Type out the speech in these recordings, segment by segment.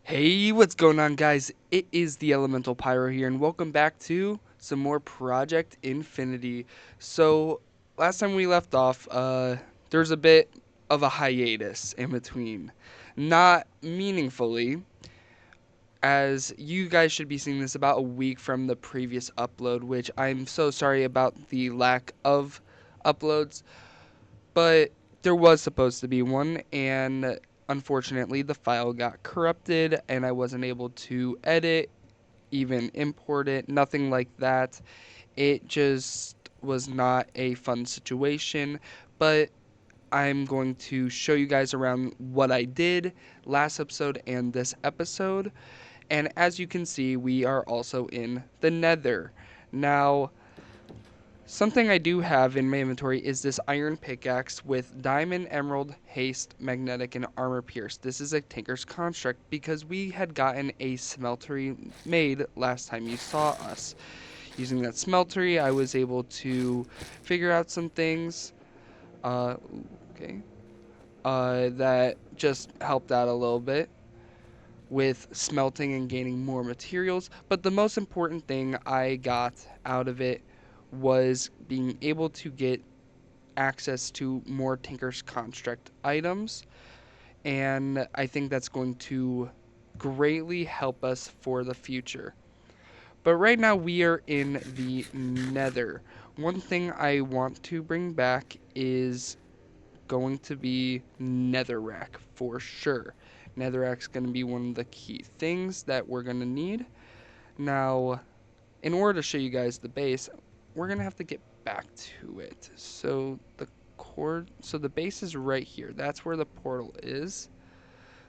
Hey, what's going on, guys? It is the Elemental Pyro here, and welcome back to some more Project Infinity. So, last time we left off, there's a bit of a hiatus in between. Not meaningfully, as you guys should be seeing this about a week from the previous upload, which I'm so sorry about the lack of uploads, but there was supposed to be one, and unfortunately the file got corrupted and I wasn't able to edit, even import it, nothing like that. It just was not a fun situation, but I'm going to show you guys around what I did last episode and this episode. And as you can see, we are also in the Nether. Now, something I do have in my inventory is this iron pickaxe with diamond, emerald, haste, magnetic, and armor pierce. This is a tinker's construct because we had gotten a smeltery made last time you saw us. Using that smeltery, I was able to figure out some things. Uh, okay. That just helped out a little bit with smelting and gaining more materials. But the most important thing I got out of it was being able to get access to more Tinker's Construct items, and I think that's going to greatly help us for the future. But right now we are in the Nether. One thing I want to bring back is going to be Netherrack for sure. Netherrack's going to be one of the key things that we're going to need. Now, in order to show you guys the base, we're going to have to get back to it. So the base is right here. That's where the portal is.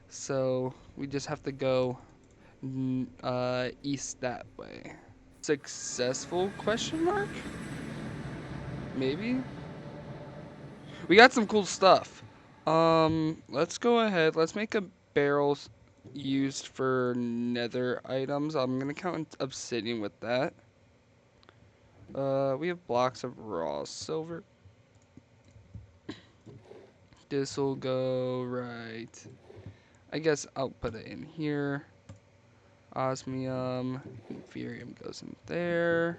So we just have to go east that way. Successful question mark? Maybe? We got some cool stuff. Let's go ahead. Let's make a barrel used for nether items. I'm gonna count obsidian with that. We have blocks of raw silver. This'll go right. I guess I'll put it in here. Osmium, inferium goes in there.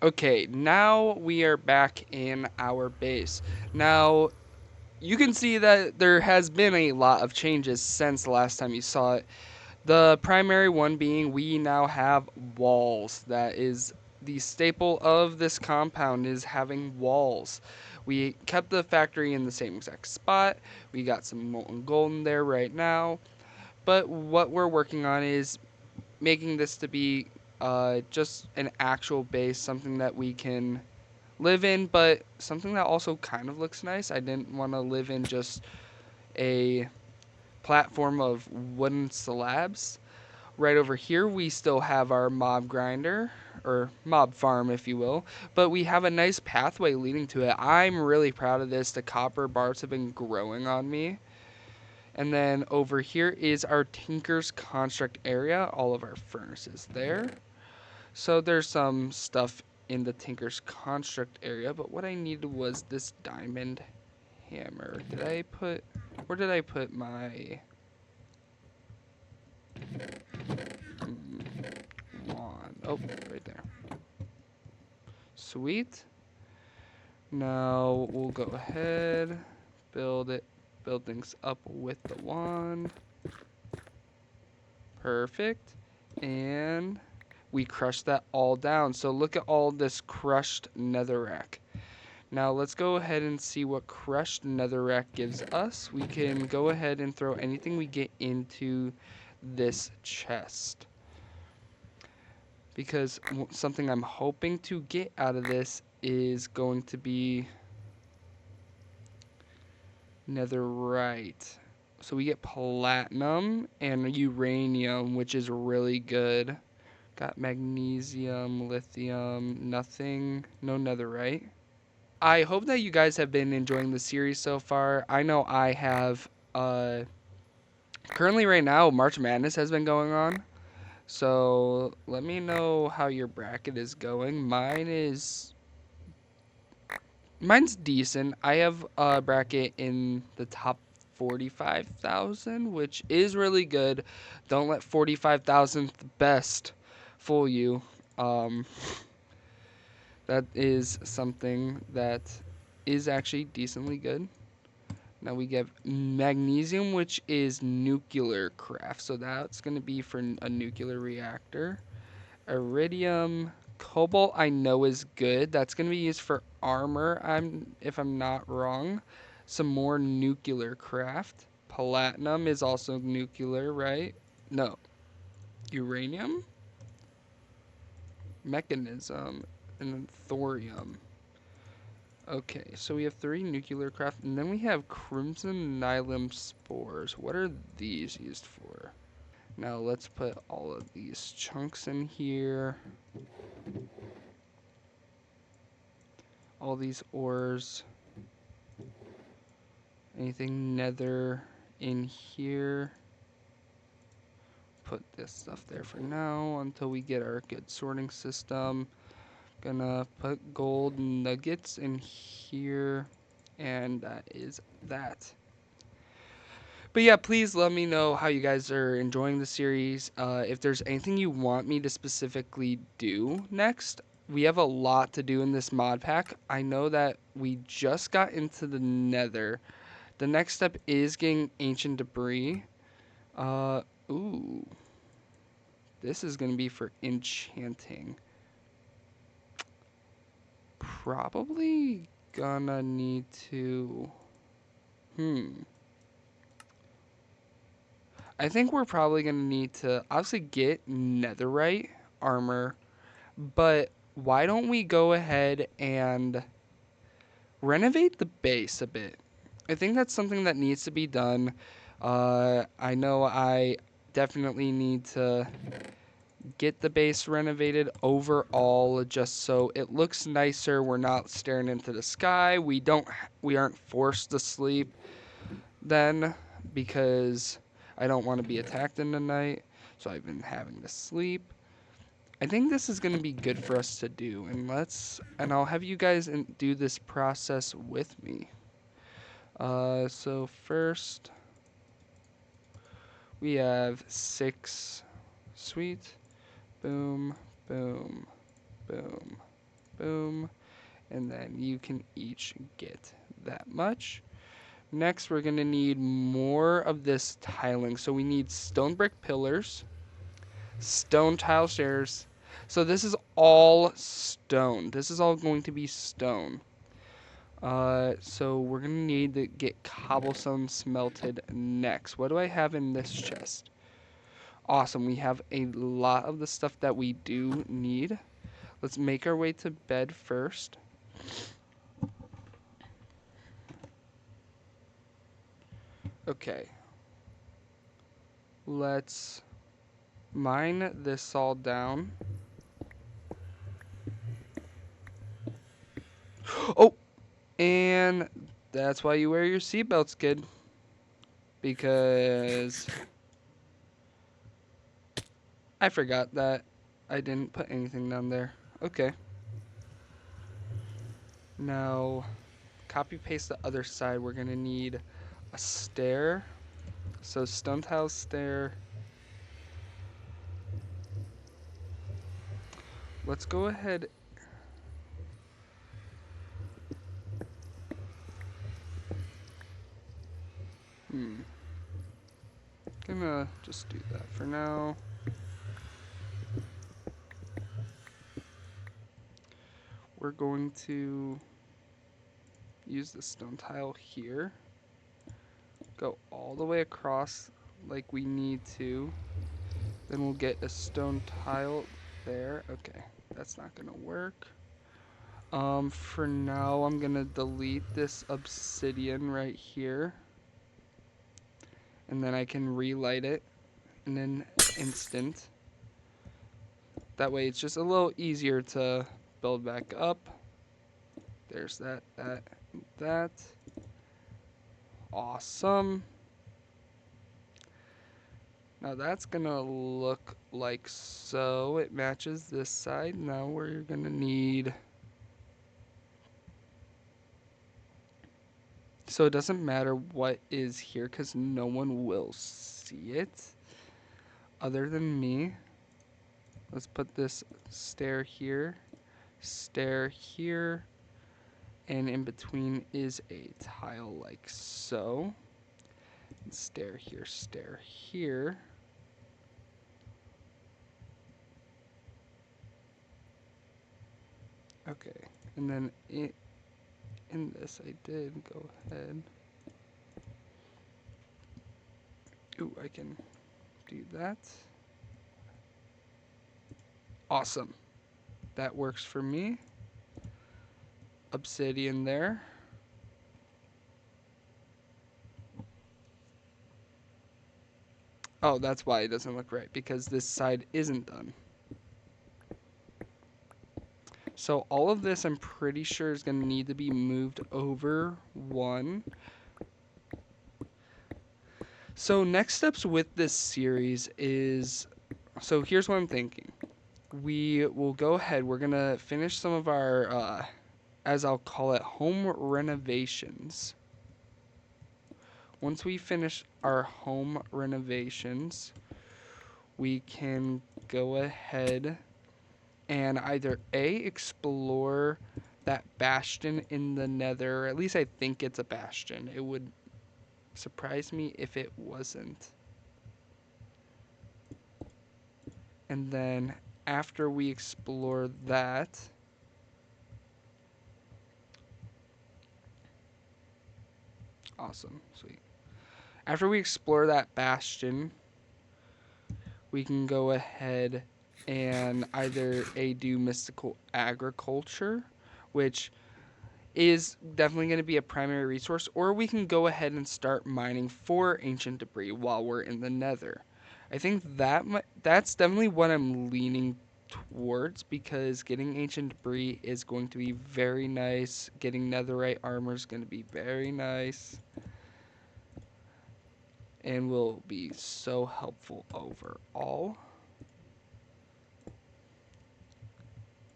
Okay, now we are back in our base. Now, you can see that there has been a lot of changes since the last time you saw it. The primary one being we now have walls. That is the staple of this compound, is having walls. We kept the factory in the same exact spot. We got some molten gold in there right now. But what we're working on is making this to be just an actual base, something that we can live in, but something that also kind of looks nice. I didn't want to live in just a platform of wooden slabs. Right over here, we still have our mob grinder, or mob farm, if you will, but we have a nice pathway leading to it. I'm really proud of this. The copper bars have been growing on me. And then over here is our Tinker's Construct area, all of our furnaces there. So there's some stuff in the Tinker's Construct area, but what I needed was this diamond hammer. Where did I put my wand? Oh, right there. Sweet. Now we'll go ahead, build things up with the wand. Perfect. And we crushed that all down. So look at all this crushed netherrack. Now let's go ahead and see what crushed netherrack gives us. We can go ahead and throw anything we get into this chest. because something I'm hoping to get out of this is going to be netherite. So we get platinum and uranium, which is really good. Got magnesium, lithium, nothing, no netherite. I hope that you guys have been enjoying the series so far. I know I have. Currently, right now, March Madness has been going on. So let me know how your bracket is going. Mine's decent. I have a bracket in the top 45,000, which is really good. Don't let 45,000th best fool you. Um, that is something that is actually decently good. Now we get magnesium, which is nuclear craft. So that's going to be for a nuclear reactor. Iridium, cobalt I know is good. That's going to be used for armor. If I'm not wrong. Some more nuclear craft. Platinum is also nuclear, right? No. Uranium, mechanism, and then thorium. Okay, so we have 3 nuclear craft, and then we have crimson nylon spores. What are these used for? Now let's put all of these chunks in here. All these ores. Anything nether in here. Put this stuff there for now until we get our good sorting system. Gonna put gold nuggets in here. And that is that. But yeah, please let me know how you guys are enjoying the series. If there's anything you want me to specifically do next, we have a lot to do in this mod pack. I know that we just got into the nether. The next step is getting ancient debris. Uh, ooh. This is going to be for enchanting. Probably gonna need to... I think we're probably going to need to obviously get netherite armor, but why don't we go ahead and renovate the base a bit? I think that's something that needs to be done. I know I definitely need to get the base renovated overall just so it looks nicer. We're not staring into the sky. We aren't forced to sleep then because I don't want to be attacked in the night. So I've been having to sleep. I think this is going to be good for us to do, and I'll have you guys do this process with me. So first we have 6 sweet, boom, boom, boom, boom, and then you can each get that much. Next, we're going to need more of this tiling. So we need stone brick pillars, stone tile stairs. So this is all stone. This is all going to be stone. So we're going to need to get cobblestone smelted next. What do I have in this chest? Awesome. We have a lot of the stuff that we do need. Let's make our way to bed first. Okay. Let's mine this all down. Oh, and that's why you wear your seatbelts, kid. Because I forgot that I didn't put anything down there. Okay. Now, copy paste the other side. We're going to need a stair. So stone tile stair. Let's go ahead. Gonna just do that for now. We're going to use the stone tile here. Go all the way across like we need to. Then we'll get a stone tile. there. Okay, that's not gonna work. For now, I'm gonna delete this obsidian right here, and then I can relight it in an instant. That way, it's just a little easier to build back up. There's that, that. Awesome. Now that's gonna look like so. It matches this side. Now we're gonna need... So it doesn't matter what is here because no one will see it other than me. Let's put this stair here, and in between is a tile like so. Stair here, stair here. Okay, and then in this I did go ahead. Ooh, I can do that. Awesome. That works for me. Obsidian there. Oh, that's why it doesn't look right, because this side isn't done. So all of this I'm pretty sure is going to need to be moved over one. So next steps with this series is, so here's what I'm thinking. We will go ahead, we're going to finish some of our, as I'll call it, home renovations. Once we finish our home renovations, we can go ahead and either A, explore that bastion in the Nether, or at least I think it's a bastion. It would surprise me if it wasn't. And then after we explore that, awesome, sweet. After we explore that bastion, we can go ahead and either A, do mystical agriculture, which is definitely going to be a primary resource, or we can go ahead and start mining for ancient debris while we're in the Nether. I think that's definitely what I'm leaning towards, because getting ancient debris is going to be very nice. Getting netherite armor is going to be very nice and will be so helpful overall.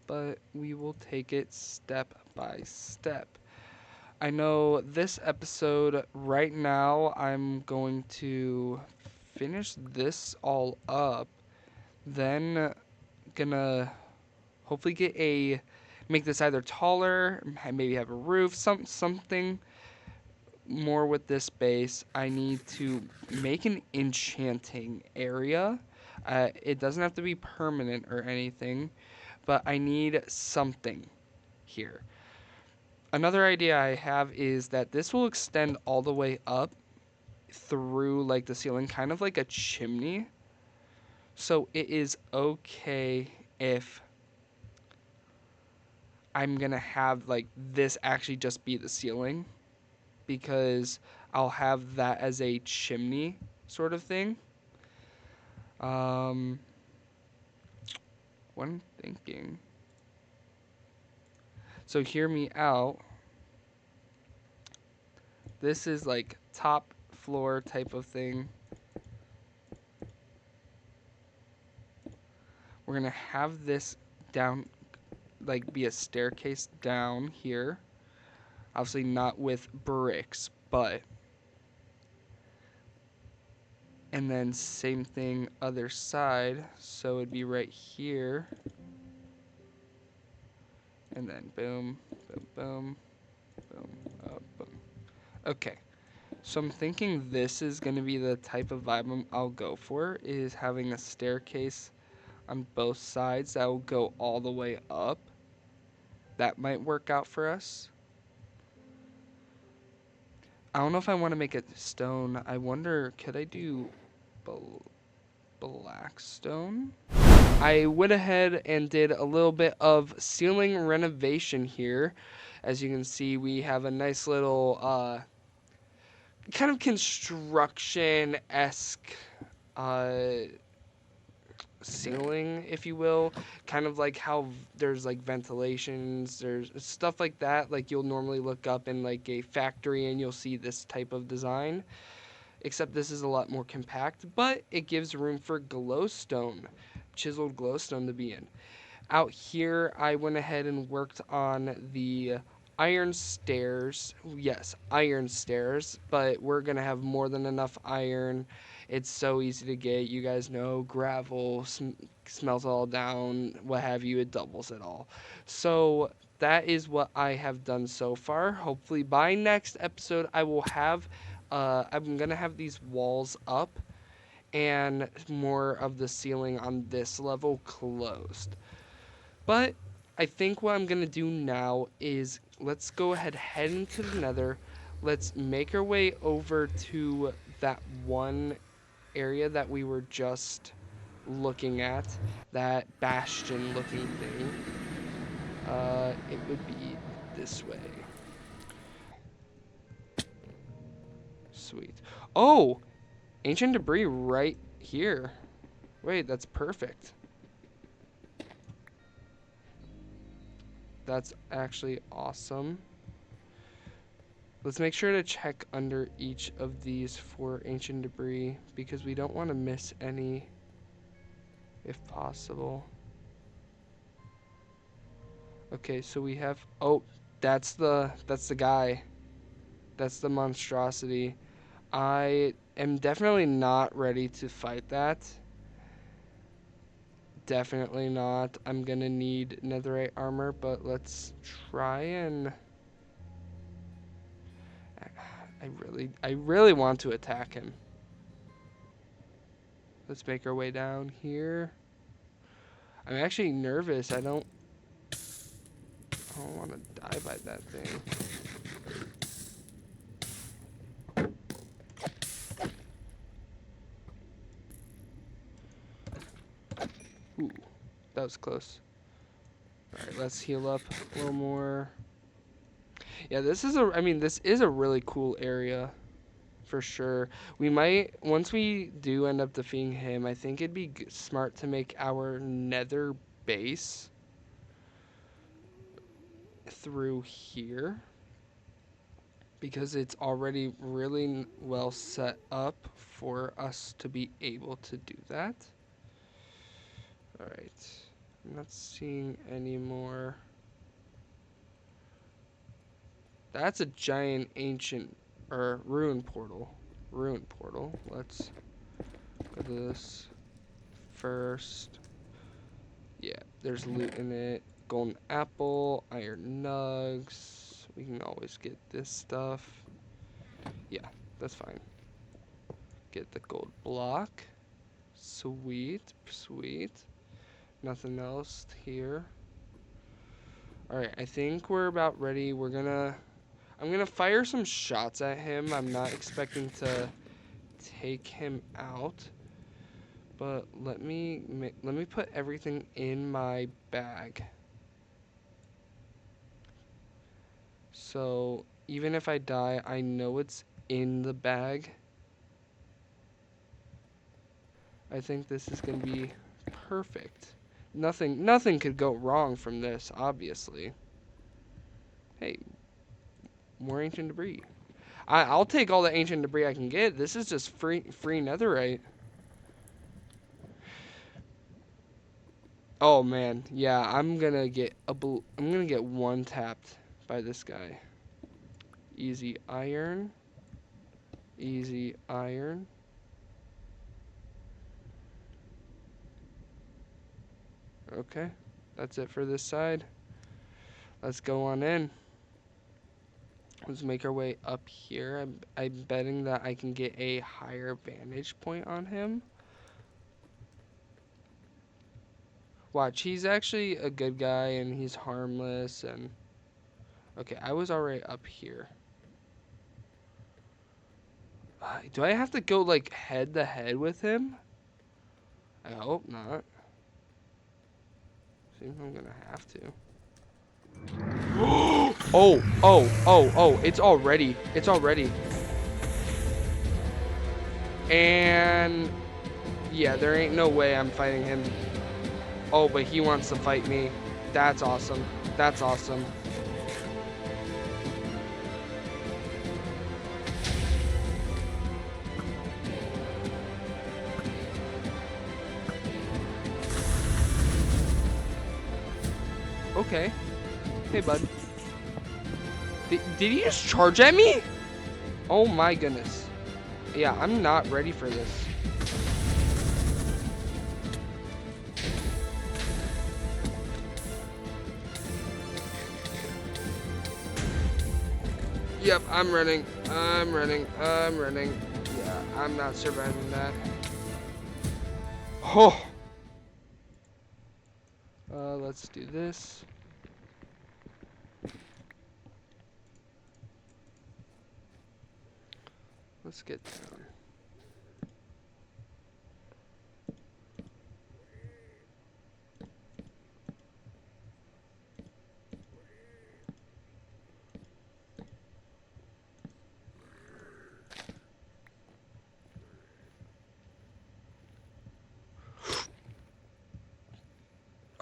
But we will take it step by step. I know this episode right now, I'm going to finish this all up, then gonna hopefully make this either taller, maybe have a roof, something more with this base. I need to make an enchanting area. It doesn't have to be permanent or anything, but I need something here. Another idea I have is that this will extend all the way up through like the ceiling, kind of like a chimney. So it is okay if I'm gonna have like this actually just be the ceiling, because I'll have that as a chimney sort of thing. What I'm thinking. So hear me out. This is like top floor type of thing. We're gonna have this down, like be a staircase down here. Obviously not with bricks, but. And then same thing other side. So it'd be right here. And then boom, boom, boom, boom, boom. Okay. So I'm thinking this is going to be the type of vibe I'll go for, is having a staircase on both sides that will go all the way up. That might work out for us. I don't know if I want to make it stone. I wonder, could I do black stone? I went ahead and did a little bit of ceiling renovation here. As you can see, we have a nice little kind of construction-esque uh, ceiling, if you will. Kind of like how there's like ventilations, there's stuff like that. Like you'll normally look up in like a factory and you'll see this type of design. Except this is a lot more compact, but it gives room for glowstone, chiseled glowstone to be in. Out here, I went ahead and worked on the iron stairs. Yes, iron stairs, but we're going to have more than enough iron. It's so easy to get. You guys know gravel smelts it all down, what have you, it doubles it all. So that is what I have done so far. Hopefully by next episode I will have I'm going to have these walls up and more of the ceiling on this level closed. But I think what I'm going to do now is let's go ahead, head into the nether. Let's make our way over to that one area that we were just looking at, that bastion looking thing. It would be this way. Sweet. Oh, ancient debris right here. Wait, that's perfect. That's actually awesome. Let's make sure to check under each of these for ancient debris because we don't want to miss any if possible. Okay, so we have that's the guy. That's the monstrosity. I am definitely not ready to fight that. Definitely not. I'm gonna need netherite armor, but let's try and I really want to attack him. Let's make our way down here. I'm actually nervous. I don't want to die by that thing. Ooh, that was close. Alright, let's heal up a little more. Yeah, this is a really cool area. For sure. We might, once we do end up defeating him, I think it'd be smart to make our nether base through here. Because it's already really well set up for us to be able to do that. Alright. I'm not seeing any more. That's a giant ancient or ruin portal. Ruin portal. Let's go to this first. Yeah, there's loot in it. Golden apple, iron nugs. We can always get this stuff. Yeah, that's fine. Get the gold block. Sweet, sweet. Nothing else here. Alright, I think we're about ready. I'm gonna fire some shots at him. I'm not expecting to take him out. But let me put everything in my bag. So even if I die, I know it's in the bag. I think this is gonna be perfect. Nothing could go wrong from this, obviously. Hey, more ancient debris. I'll take all the ancient debris I can get. This is just free netherite. Oh man, yeah, I'm gonna get one tapped by this guy. Easy iron. Easy iron. Okay, that's it for this side. Let's go on in. Let's make our way up here. I'm betting that I can get a higher vantage point on him. Watch, he's actually a good guy and he's harmless and... Okay, I was already up here. Do I have to go like head to head with him? I hope not. something. I'm gonna have to. Oh, it's already. And yeah, there ain't no way I'm fighting him. Oh, but he wants to fight me. That's awesome. That's awesome. Okay. Hey, bud. Did he just charge at me? Oh my goodness. Yeah, I'm not ready for this. Yep, I'm running. Yeah, I'm not surviving that. Oh. Let's do this. Let's get down.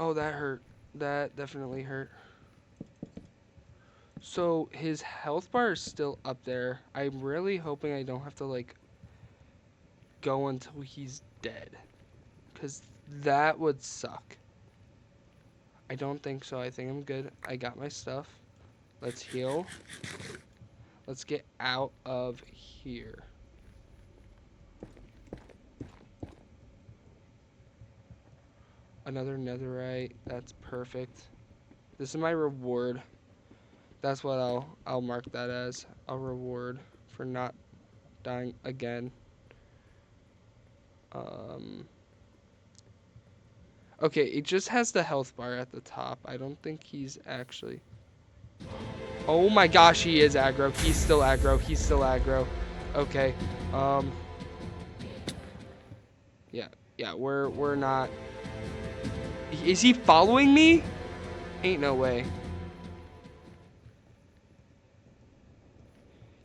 Oh, that hurt. That definitely hurt. So his health bar is still up there. I'm really hoping I don't have to like go until he's dead, because that would suck. I don't think so. I think I'm good. I got my stuff. Let's heal. Let's get out of here. Another netherite. That's perfect. This is my reward. That's what I'll mark that as a reward for not dying again. Okay, it just has the health bar at the top. I don't think he's actually. Oh my gosh, he is aggro. He's still aggro. Okay. Um. Yeah. We're not. Is he following me? Ain't no way.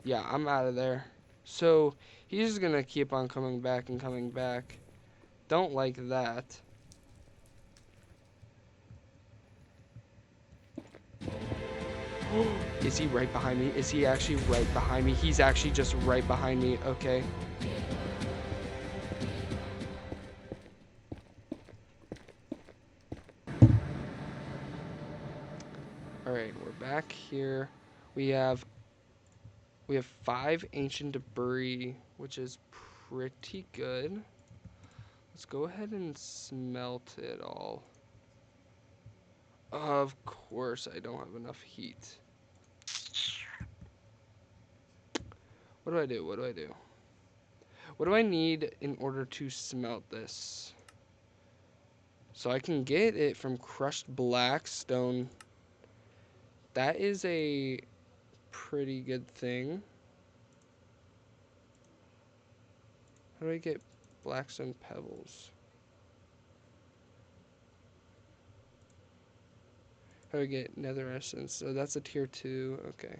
Yeah, I'm out of there. So he's just gonna keep on coming back and coming back. Don't like that. Is he right behind me? Is he actually right behind me? He's actually just right behind me. Okay. All right, we're back here. We have 5 ancient debris, which is pretty good. Let's go ahead and smelt it all. Of course, I don't have enough heat. What do I do? What do I need in order to smelt this? So I can get it from crushed black stone. That is a pretty good thing. How do I get blackstone pebbles? How do I get nether essence? So that's a tier 2. Okay.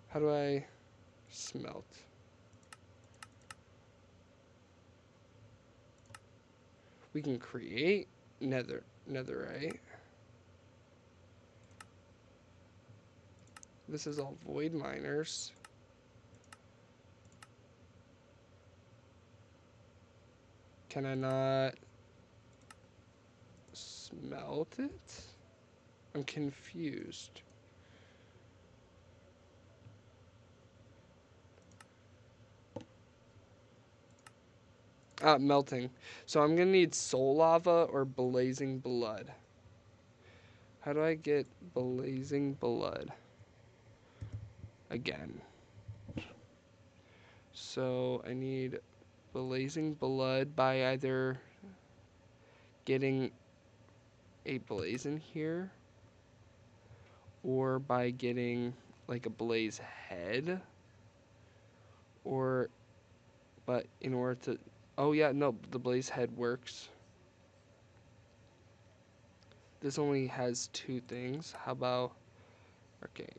How do I smelt? We can create netherite. This is all void miners. Can I not smelt it? I'm confused. Melting. So I'm gonna need soul lava or blazing blood. How do I get blazing blood? Again. So I need blazing blood by either getting a blaze in here or by getting like a blaze head, or but in order to, oh yeah, no, the blaze head works. this only has 2 things. How about, okay,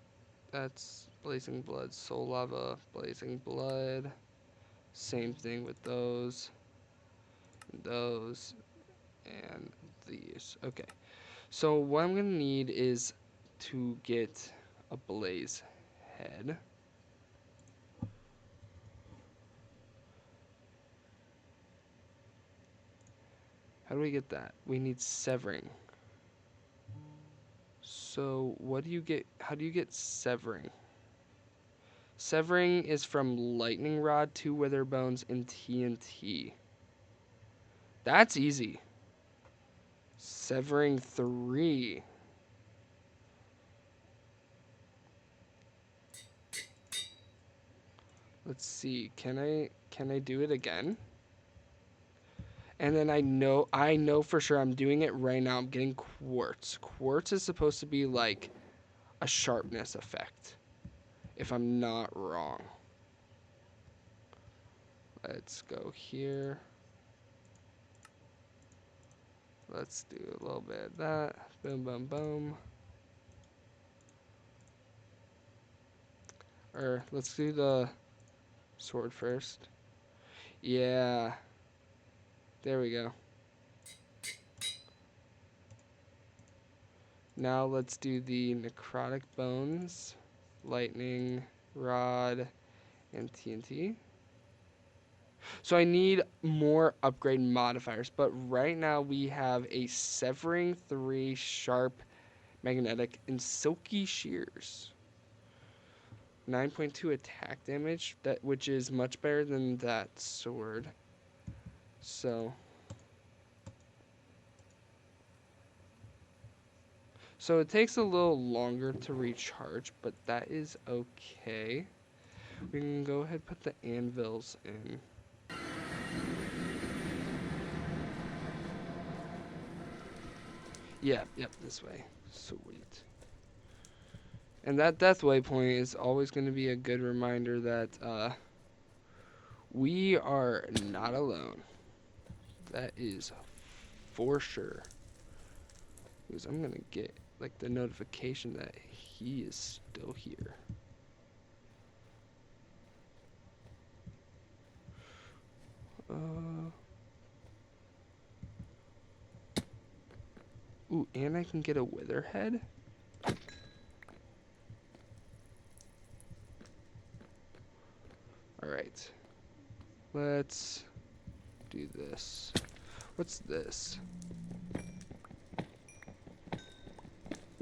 that's blazing blood, soul lava, blazing blood. Same thing with those, and these. Okay, so what I'm gonna need is to get a blaze head. How do we get that? We need severing. So what do you get? How do you get severing? Severing is from lightning rod, 2 wither bones, and TNT. That's easy. Severing 3. Let's see. Can I do it again? And then I know for sure I'm doing it right now. I'm getting quartz. Quartz is supposed to be like a sharpness effect, if I'm not wrong. Let's go here. Let's do a little bit of that. Boom, boom, boom. Or let's do the sword first. Yeah. There we go. Now let's do the necrotic bones, lightning rod, and TNT. So I need more upgrade modifiers, but right now we have a severing 3 sharp magnetic and silky shears. 9.2 attack damage, which is much better than that sword. So it takes a little longer to recharge, but that is okay. We can go ahead and put the anvils in. Yep, this way. Sweet. And that death waypoint is always going to be a good reminder that we are not alone. That is for sure. Because I'm going to get like the notification that he is still here. Ooh, and I can get a wither head. Alright. Let's do this. What's this?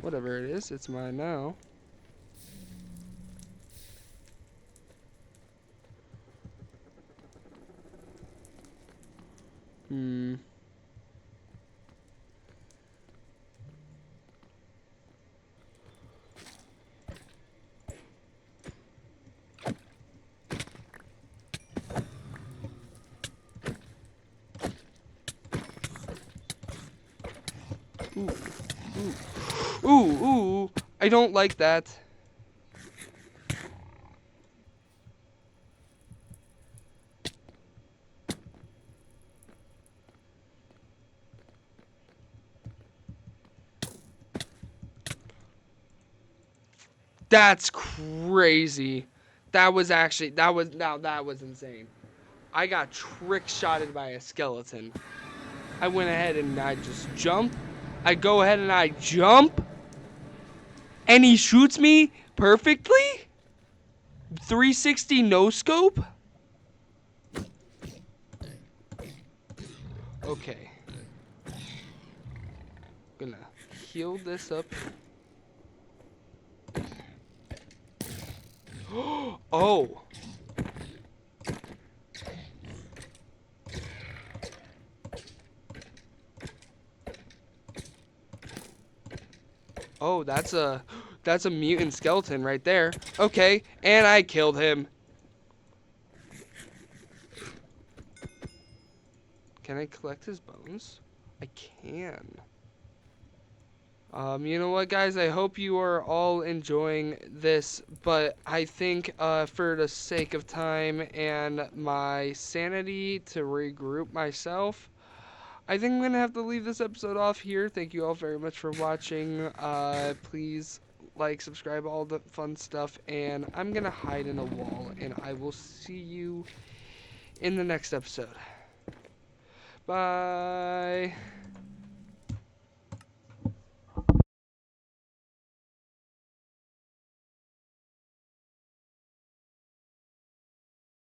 Whatever it is, it's mine now. Ooh, I don't like that. That's crazy. That was insane. I got trick-shotted by a skeleton. I went ahead and I just jumped. I go ahead and I jump. And he shoots me perfectly? 360 no scope? Okay. Gonna heal this up. Oh. Oh, that's a mutant skeleton right there. Okay, and I killed him. Can I collect his bones? I can. You know what, guys? I hope you are all enjoying this, but I think for the sake of time and my sanity to regroup myself, I think I'm gonna have to leave this episode off here. Thank you all very much for watching. Please like, subscribe, all the fun stuff, and I'm gonna hide in a wall, and I will see you in the next episode. Bye.